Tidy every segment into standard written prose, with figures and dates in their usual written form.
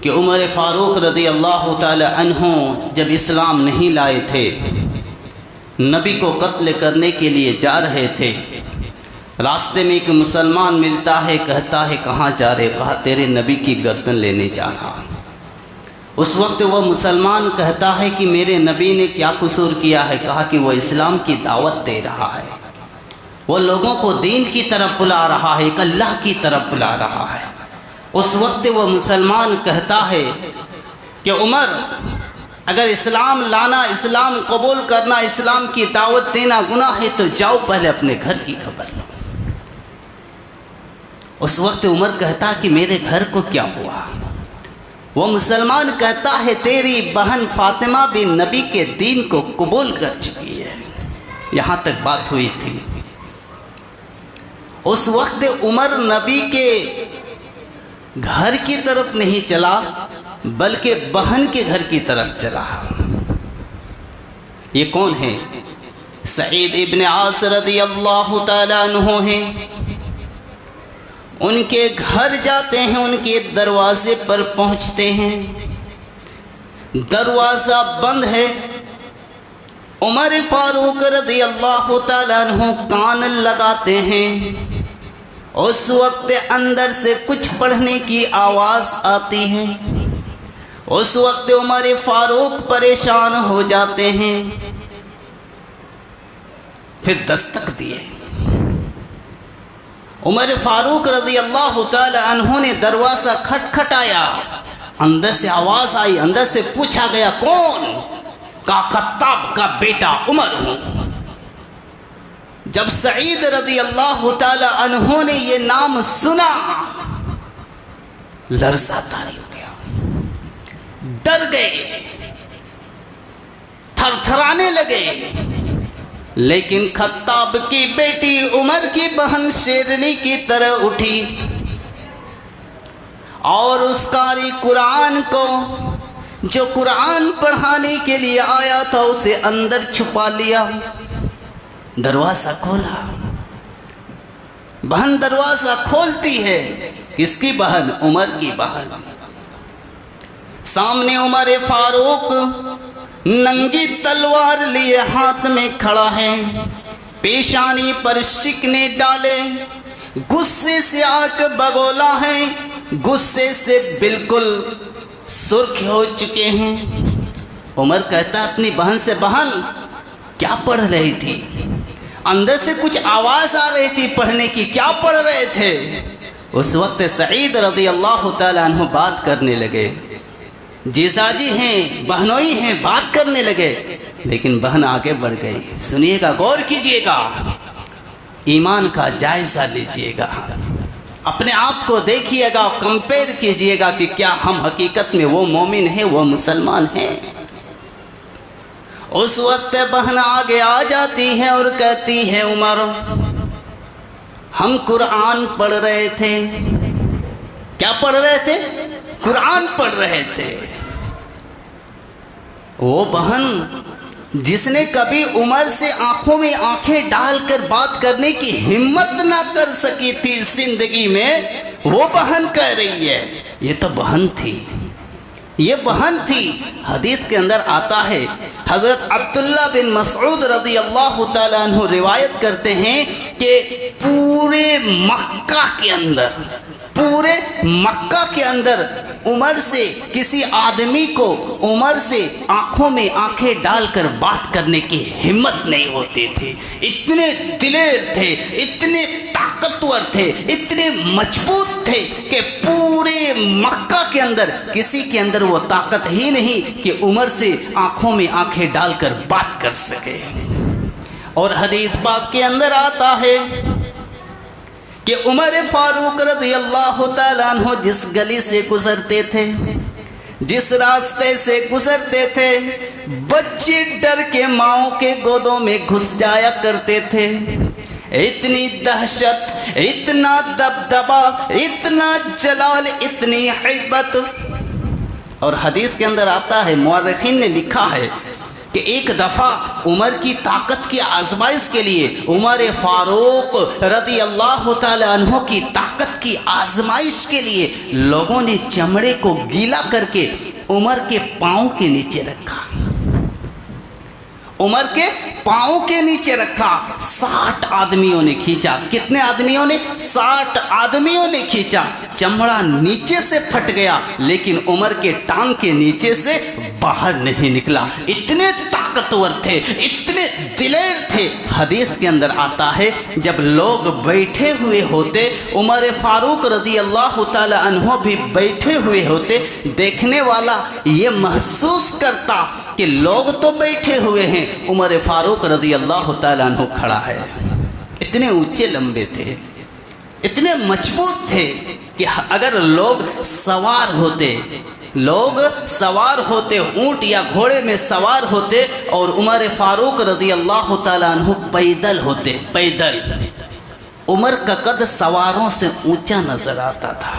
कि उमर फ़ारूक रज़ी अल्लाह ताला अन्हु जब इस्लाम नहीं लाए थे, नबी को कत्ल करने के लिए जा रहे थे। रास्ते में एक मुसलमान मिलता है, कहता है कहाँ जा रहे? कहा तेरे नबी की गर्दन लेने जा रहा। उस वक्त वह मुसलमान कहता है कि मेरे नबी ने क्या कसूर किया है? कहा कि वह इस्लाम की दावत दे रहा है, वो लोगों को दीन की तरफ बुला रहा है, एक अल्लाह की तरफ बुला रहा है। उस वक्त वह मुसलमान कहता है कि उमर, अगर इस्लाम लाना, इस्लाम कबूल करना, इस्लाम की दावत देना गुनाह है तो जाओ पहले अपने घर की खबर लो। उस वक्त उमर कहता कि मेरे घर को क्या हुआ? वो मुसलमान कहता है तेरी बहन फातिमा भी नबी के दीन को कबूल कर चुकी है। यहाँ तक बात हुई थी। उस वक्त उमर नबी के घर की तरफ नहीं चला, बल्कि बहन के घर की तरफ चला। ये कौन है? सईद इब्न आस रज़ी अल्लाह ताला अन्हु हैं। उनके घर जाते हैं, उनके दरवाजे पर पहुंचते हैं, दरवाज़ा बंद है। उमर फ़ारूक रज़ी अल्लाह ताला अन्हु कान लगाते हैं। उस वक्त अंदर से कुछ पढ़ने की आवाज़ आती है। उस वक्त उमर फ़ारूक परेशान हो जाते हैं। फिर दस्तक दिए। उमर फ़ारूक रज़ी अल्लाह ताला अन्हु ने दरवाज़ा खटखटाया। अंदर से आवाज़ आई, अंदर से पूछा गया कौन? का खत्ताब का बेटा उमर हूँ। जब सईद रज़ी अल्लाह ताला अन्हु ने ये नाम सुना, लर्ज़ा तारी हो गया, डर गए, थरथराने लगे। लेकिन खत्ताब की बेटी उमर की बहन शेरनी की तरह उठी और उस कारी कुरान को, जो कुरान पढ़ाने के लिए आया था, उसे अंदर छुपा लिया। दरवाज़ा खोला। बहन दरवाज़ा खोलती है। किसकी बहन? उमर की बहन। सामने उमर फ़ारूक नंगी तलवार लिए हाथ में खड़ा है, पेशानी पर शिकने डाले, गुस्से से आंख बगोला है, गुस्से से बिल्कुल सुर्ख हो चुके हैं। उमर कहता अपनी बहन से, बहन क्या पढ़ रही थी? अंदर से कुछ आवाज़ आ रही थी पढ़ने की, क्या पढ़ रहे थे? उस वक्त सईद रज़ी अल्लाह ताला अन्हु बात करने लगे। जीजाजी हैं, बहनोई हैं, बात करने लगे। लेकिन बहन आगे बढ़ गई। सुनिएगा, गौर कीजिएगा, ईमान का जायज़ा लीजिएगा, अपने आप को देखिएगा, कंपेयर कीजिएगा कि क्या हम हकीकत में वो मोमिन हैं, वो मुसलमान हैं। उस वक्त बहन आगे आ जाती है और कहती है, उमर हम कुरान पढ़ रहे थे। क्या पढ़ रहे थे? कुरान पढ़ रहे थे। वो बहन जिसने कभी उमर से आंखों में आंखें डालकर बात करने की हिम्मत ना कर सकी थी जिंदगी में, वो बहन कह रही है। ये तो बहन थी, ये बहन थी। हदीस के अंदर आता है, हज़रत अब्दुल्ला बिन मसऊद रज़ी अल्लाह ताला अन्हु रिवायत करते हैं कि पूरे मक्का के अंदर उमर से किसी आदमी को उमर से आंखों में आंखें डालकर बात करने की हिम्मत नहीं होती थी। इतने दिलेर थे, इतने ताकतवर थे, इतने मजबूत थे कि पूरे मक्का के अंदर किसी के अंदर वो ताकत ही नहीं कि उमर से आंखों में आंखें डालकर बात कर सके। और हदीस पाक के अंदर आता है कि उमर फ़ारूक रज़ी अल्लाह ताला अन्हु जिस गली से गुजरते थे, जिस रास्ते से गुजरते थे, बच्चे डर के माओ के गोदों में घुस जाया करते थे। इतनी दहशत, इतना दबदबा, इतना जलाल, इतनी हिब्बत। और हदीस के अंदर आता है, मुअर्रिखीन ने लिखा है कि एक दफ़ा उमर की ताकत की आजमाइश के लिए, उमर फारूक रज़ी अल्लाह ताला अन्हो की ताकत की आजमाइश के लिए लोगों ने चमड़े को गीला करके उमर के पाँव के नीचे रखा। उमर के पाँव के नीचे रखा। 60 आदमियों ने खींचा। कितने आदमियों ने? 60 आदमियों ने खींचा। चमड़ा नीचे से फट गया, लेकिन उमर के टांग के नीचे से बाहर नहीं निकला। इतने ताकतवर थे, इतने दिलेर थे। हदीस के अंदर आता है, जब लोग बैठे हुए होते, उमर फारूक रज़ी अल्लाह ताला अन्हो भी बैठे हुए होते, देखने वाला ये महसूस करता कि लोग तो बैठे हुए हैं, उमर फारूक रज़ी अल्लाह ताला अन्हो खड़ा है। इतने ऊंचे लंबे थे, इतने मजबूत थे कि अगर लोग सवार होते ऊंट या घोड़े में सवार होते और उमर फारूक रज़ी अल्लाह ताला अन्हो पैदल होते, पैदल, उमर का कद सवारों से ऊंचा नजर आता था।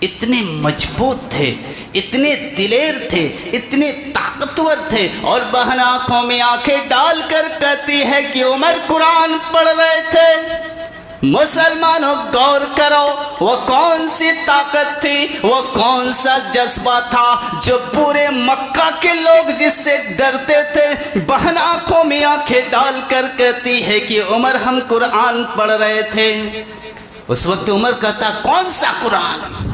इतने मजबूत थे, इतने दिलेर थे, इतने ताकतवर थे। और बहन आंखों में आंखें डालकर कहती है कि उमर कुरान पढ़ रहे थे। मुसलमानों गौर करो, वो कौन सी ताकत थी, वो कौन सा जज्बा था जो पूरे मक्का के लोग जिससे डरते थे। बहन आंखों में आंखें डालकर कहती है कि उमर हम कुरान पढ़ रहे थे। उस वक्त उमर कहता कौन सा कुरान?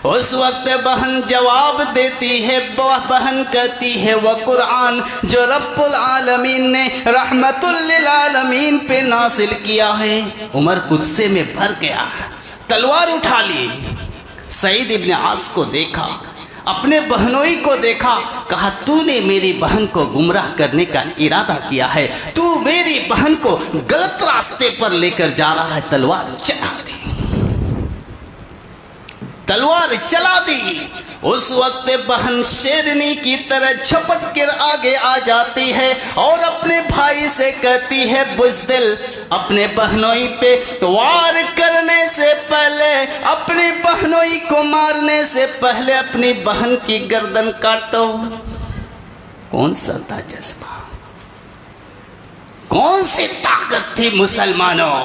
उस वक्त बहन जवाब देती है, बहन कहती है वह कुरान जो रब्बुल आलमीन ने रहमतुल लिल आलमीन पे नासिल किया है। उमर गुस्से में भर गया, तलवार उठा ली। सईद इब्न आस को देखा, अपने बहनोई को देखा, कहा तूने मेरी बहन को गुमराह करने का इरादा किया है, तू मेरी बहन को गलत रास्ते पर लेकर जा रहा है, तलवार चला दी, तलवार चला दी। उस वक्त बहन शेरनी की तरह झपट कर आगे आ जाती है और अपने भाई से कहती है बुज़दिल, अपने बहनोई पे वार करने से पहले, अपनी बहनोई को मारने से पहले अपनी बहन की गर्दन काटो। कौन सा था जज्बा, कौन सी ताकत थी मुसलमानों।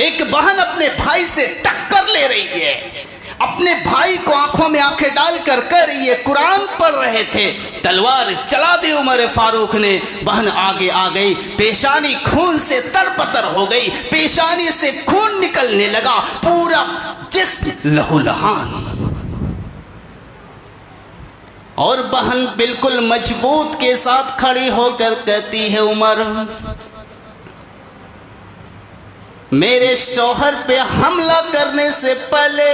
एक बहन अपने भाई से टक्कर ले रही है, अपने भाई को आंखों में आंखें डालकर कह रही है, कुरान पढ़ रहे थे, तलवार चला दी उमर फारूक ने। बहन आगे आ गई, पेशानी खून से तरबतर हो गई, पेशानी से खून निकलने लगा, पूरा जिस्म लहूलुहान। और बहन बिल्कुल मजबूत के साथ खड़ी होकर कहती है उमर, मेरे शौहर पे हमला करने से पहले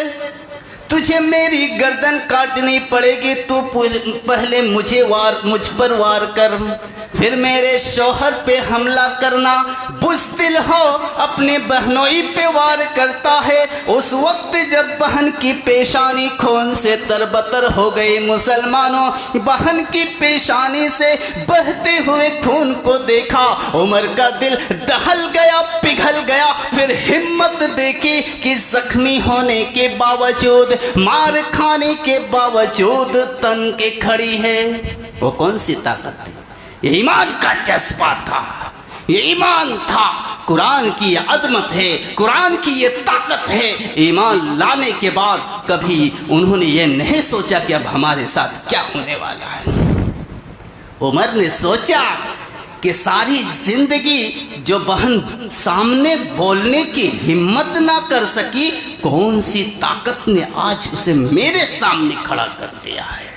तुझे मेरी गर्दन काटनी पड़ेगी। तू पहले मुझ पर वार कर, फिर मेरे शौहर पे हमला करना। बुज़दिल हो अपने बहनोई पे वार करता है। उस वक्त जब बहन की पेशानी खून से तरबतर हो गई, मुसलमानों बहन की पेशानी से बहते हुए खून को देखा, उमर का दिल दहल गया, पिघल गया। फिर हिम्मत देखी कि जख्मी होने के बावजूद, मार खाने के बावजूद तन के खड़ी है। वो कौन सी ताकत थी? ये ईमान का जज्बा था, ये ईमान था। कुरान की ये अदमत है, कुरान की ये ताकत है। ईमान लाने के बाद कभी उन्होंने ये नहीं सोचा कि अब हमारे साथ क्या होने वाला है। उमर ने सोचा कि सारी जिंदगी जो बहन सामने बोलने की हिम्मत ना कर सकी, कौन सी ताकत ने आज उसे मेरे सामने खड़ा कर दिया है।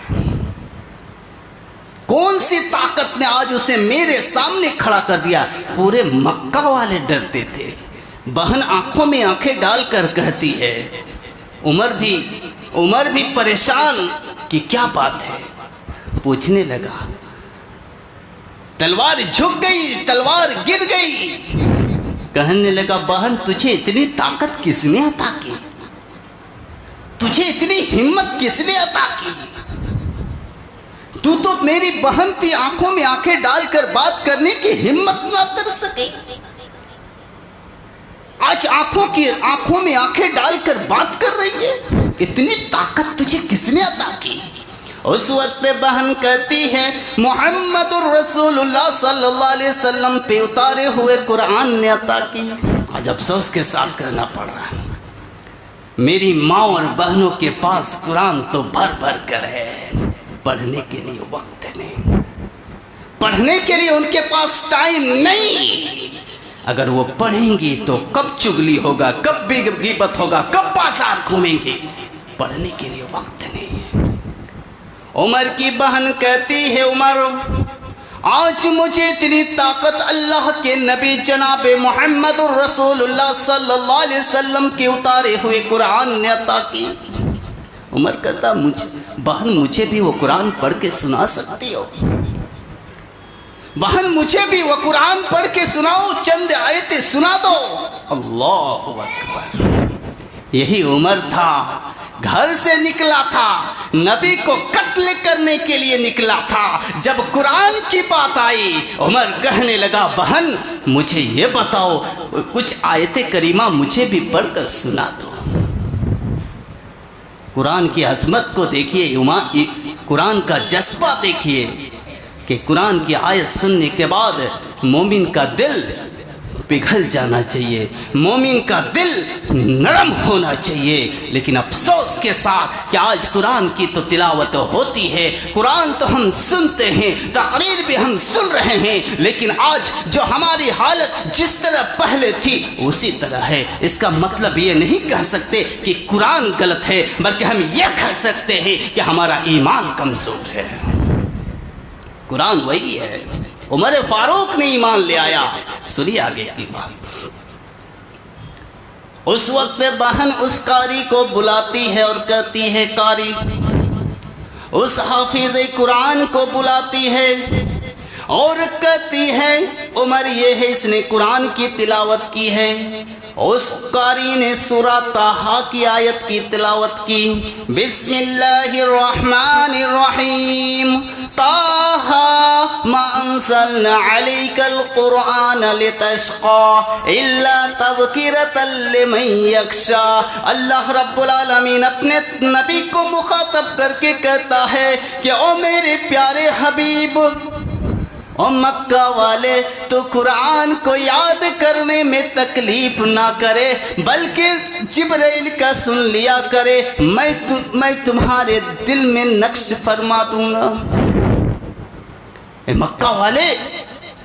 कौन सी ताकत ने आज उसे मेरे सामने खड़ा कर दिया। पूरे मक्का वाले डरते थे। बहन आंखों में आंखें डालकर कहती है, उमर भी परेशान कि क्या बात है। पूछने लगा, तलवार झुक गई, तलवार गिर गई। कहने लगा, बहन तुझे इतनी ताकत किसने अता की, तुझे इतनी हिम्मत किसने अता की। तू तो मेरी बहन थी, आंखों में आंखें डालकर बात करने की हिम्मत ना कर सके। आज आंखों में आंखें डालकर बात कर रही है। इतनी ताकत तुझे किसने अता की। उस वक्त बहन कहती है मुहम्मदुर रसूलुल्लाह सल्लल्लाहु अलैहि वसल्लम पे उतारे हुए कुरान ने अता की। आज अफसोस के साथ कहना पड़ रहा है, मेरी माँ और बहनों के पास कुरान तो भर भर कर है, पढ़ने के लिए वक्त नहीं, पढ़ने के लिए उनके पास टाइम नहीं। अगर वो पढ़ेंगी तो कब चुगली होगा, कब गीबत होगा, कब बाजार घूमेंगे, पढ़ने के लिए वक्त नहीं। उमर की बहन कहती है उमर, आज मुझे इतनी ताकत अल्लाह के नबी जनाब मुहम्मदुर रसूलुल्लाह सल्लल्लाहु अलैहि वसल्लम के उतारे हुए कुरान ने अता की। उमर कहता बहन मुझे भी वो कुरान पढ़ के सुना सकती हो, बहन मुझे भी वो कुरान पढ़ के सुनाओ, चंद आयतें सुना दो। अल्लाहु अकबर। यही उमर था, घर से निकला था, नबी को कत्ल करने के लिए निकला था। जब कुरान की बात आई, उमर कहने लगा बहन मुझे ये बताओ, कुछ आयते करीमा मुझे भी पढ़कर सुना दो। कुरान की अजमत को देखिए, कुरान का जज्बा देखिए कि कुरान की आयत सुनने के बाद मोमिन का दिल पिघल जाना चाहिए, मोमिन का दिल नरम होना चाहिए। लेकिन अफसोस के साथ कि आज कुरान की तो तिलावत होती है, कुरान तो हम सुनते हैं, तकरीर भी हम सुन रहे हैं, लेकिन आज जो हमारी हालत जिस तरह पहले थी उसी तरह है। इसका मतलब ये नहीं कह सकते कि कुरान गलत है, बल्कि हम ये कह सकते हैं कि हमारा ईमान कमज़ोर है। कुरान वही है, उमर फारूक ने ईमान ले आया। सुनिए आगे की बात। उस वक्त बहन उस कारी को बुलाती है और कहती है कारी, उस हाफिज कुरान को बुलाती है और कहती है उमर ये है, इसने कुरान की तिलावत की है। उस कारी ने सूरा ताहा की आयत की तिलावत की, बिस्मिल्लाहिर्रहमानिर्रहीम, ताहा मा अंज़लना अलैकल कुरान लितश्क़ा इल्ला तज़किरतल लिमन यख्शा। अल्लाह रब्बुल आलमीन अपने नबी को मुखातब करके कहता है कि ओ मेरे प्यारे हबीब, ओ मक्का वाले, तो कुरान को याद करने में तकलीफ ना करे, बल्कि जिब्राइल का सुन लिया करे, मैं तुम्हारे दिल में नक्श फरमा दूंगा। ए मक्का वाले,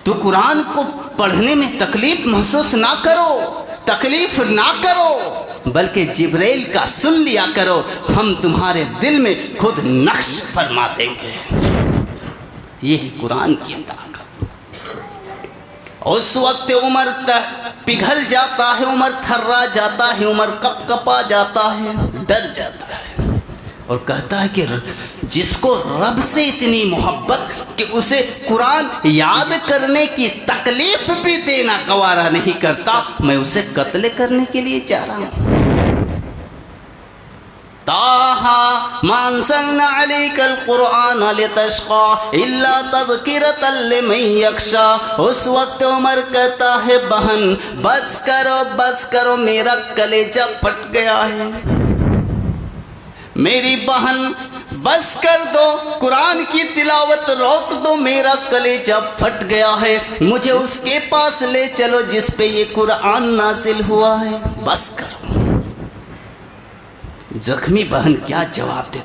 तो कुरान को पढ़ने में तकलीफ महसूस ना करो, तकलीफ ना करो, बल्कि जिब्राइल का सुन लिया करो, हम तुम्हारे दिल में खुद नक्श फरमा देंगे। यही कुरान की ताकत। उस वक्त उमर पिघल जाता है, उमर थर्रा जाता है, उमर कपकपा जाता है, डर जाता है और कहता है कि जिसको रब से इतनी मोहब्बत कि उसे कुरान याद करने की तकलीफ भी देना गवारा नहीं करता, मैं उसे कत्ल करने के लिए जा रहा हूँ। ताहा मा अंज़लना अलैकल कुरान लितश्क़ा इल्ला तज़किरतल लिमन यख्शा। उस वक्त उमर कहता है बहन बस करो, मेरा कलेजा फट गया है। मेरी बहन बस कर दो, कुरान की तिलावत रोक दो, मेरा कलेजा फट गया है, मुझे उसके पास ले चलो जिस पे ये कुरान नाज़िल हुआ है, बस करो। जख्मी बहन क्या जवाब दे